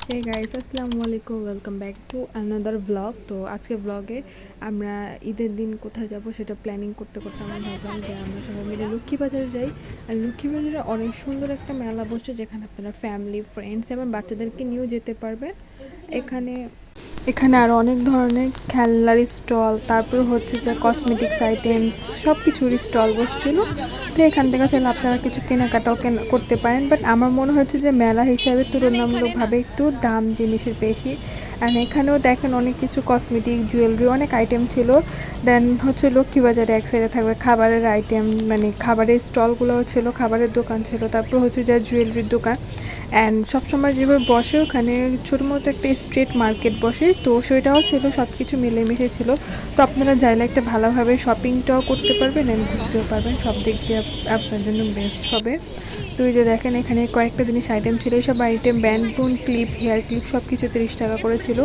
Hey guys, আসসালামু আলাইকুম। Welcome back to another vlog. তো আজকে ব্লগে আমরা ঈদের দিন কোথায় যাব সেটা প্ল্যানিং করতে করতে আমরা ভাবলাম যে আমরা সবাই মিলে লক্ষ্মীবাজারে যাই। আর লক্ষ্মীবাজারে অনেক সুন্দর একটা মেলা বসে, যেখানে আপনারা ফ্যামিলি, ফ্রেন্ডস এবং বাচ্চাদেরকে নিয়েও যেতে পারবেন। এখানে এখানে আরও অনেক ধরনের খেলনার স্টল, তারপর হচ্ছে যে কসমেটিক্স আইটেমস, সব কিছুর স্টল বসছিল। তো এখান থেকে চাইলে আপনারা কিছু কেনাকাটাও করতে পারেন। বাট আমার মনে হচ্ছে যে মেলা হিসাবে তুলনামূলকভাবে একটু দাম জিনিসের বেশি। অ্যান্ড এখানেও দেখেন অনেক কিছু কসমেটিক, জুয়েলারি, অনেক আইটেম ছিল। দেন হচ্ছে লক্ষ্মীবাজারে এক সাইডে থাকবে খাবারের আইটেম, মানে খাবারের স্টলগুলোও ছিল, খাবারের দোকান ছিল, তারপর হচ্ছে যে জুয়েলারির দোকান। অ্যান্ড সবসময় যেভাবে বসে ওখানে ছোটো মতো একটা স্ট্রিট মার্কেট বসে, তো সেটাও ছিল, সব কিছু মিলেমিশে ছিল। তো আপনারা চাইলে একটা ভালোভাবে শপিংটাও করতে পারবেন অ্যান্ড ঘুরতেও পারবেন, সব দিক দিয়ে আপনার জন্য বেস্ট হবে। তো এই যে দেখেন এখানে কয়েকটা জিনিস আইটেম ছিল, এইসব item band clip, hair clip সব কিছু 30 টাকা করে ছিল।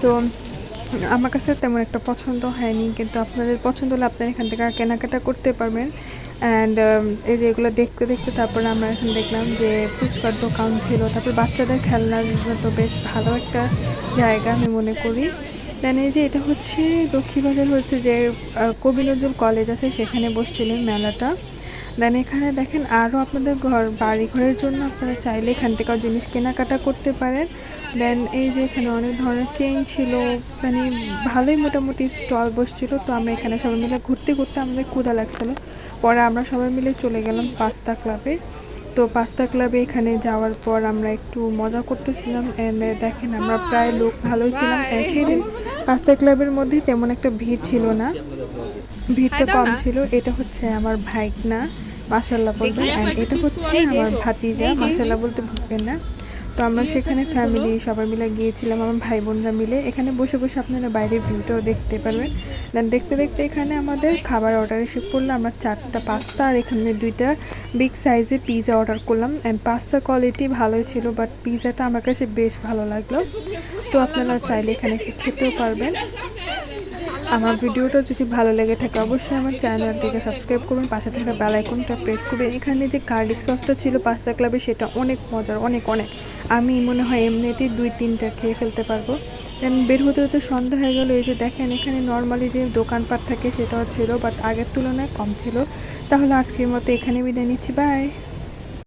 তো আমার কাছে তেমন একটা পছন্দ হয়নি, কিন্তু আপনাদের পছন্দ হলে আপনারা এখান থেকে কেনাকাটা করতে পারবেন। অ্যান্ড এই যে এগুলো দেখতে দেখতে তারপরে আমরা এখন দেখলাম যে ফুচকার দোকান ছিল, তারপর বাচ্চাদের খেলনার তো বেশ ভালো একটা জায়গা আমি মনে করি। দেন এই যে এটা হচ্ছে লক্ষ্মীবাজার, হচ্ছে যে কবি নজরুল কলেজ আছে, সেখানে বসছিলেন মেলাটা। দেন এখানে দেখেন আরও আপনাদের বাড়ি ঘরের জন্য আপনারা চাইলে এখান থেকেও জিনিস কেনাকাটা করতে পারেন। দেন এই যে এখানে অনেক ধরনের চেইন ছিল, মানে ভালোই মোটামুটি স্টল বসছিল। তো আমরা এখানে সবাই মিলে ঘুরতে ঘুরতে আমাদের ক্ষুধা লাগছিলো, পরে আমরা সবাই মিলে চলে গেলাম পাস্তা ক্লাবে। তো পাস্তা ক্লাবে এখানে যাওয়ার পর আমরা একটু মজা করতেছিলাম। অ্যান্ড দেখেন আমরা প্রায় লোক ভালোই ছিলাম। সেদিন পাস্তা ক্লাবের মধ্যে তেমন একটা ভিড় ছিল না, ভিড়টা কম ছিল। এটা হচ্ছে আমার ভাইকনা, মাশাল্লাহ বলবেন। অ্যান্ড এটা হচ্ছে আমার ভাতিজা, মাশাল্লাহ বলতে ভুলবেন না। তো আমরা সেখানে ফ্যামিলি সবাই মিলে গিয়েছিলাম, আমার ভাই বোনরা মিলে। এখানে বসে বসে আপনারা বাইরের ভিউটাও দেখতে পারবেন। দেন দেখতে দেখতে এখানে আমাদের খাবার অর্ডার এসে পড়লো। আমরা 4টা পাস্তা আর এখানে 2টা বিগ সাইজে পিৎজা অর্ডার করলাম। অ্যান্ড পাস্তার কোয়ালিটি ভালোই ছিল, বাট পিৎজাটা আমার কাছে বেশ ভালো লাগলো। তো আপনারা চাইলে এখানে এসে খেতেও পারবেন। আমার ভিডিওটা যদি ভালো লেগে থাকে অবশ্যই আমার চ্যানেলটিকে সাবস্ক্রাইব করবেন, পাশে থাকা বেল আইকনটা প্রেস করবেন। এখানে যে গার্লিক সসটা ছিল পাস্তা ক্লাবে, সেটা অনেক মজার, অনেক অনেক। আমি মনে হয় এমনিতেই 2-3টা খেয়ে ফেলতে পারবো। দেন বের হতে হতে সন্ধ্যা হয়ে গেলো। এই যে দেখেন এখানে নর্মালি যে দোকানপাট থাকে সেটাও ছিল, বাট আগের তুলনায় কম ছিল। তাহলে আজকের মতো এখানে বিদায় নিচ্ছি, বাই।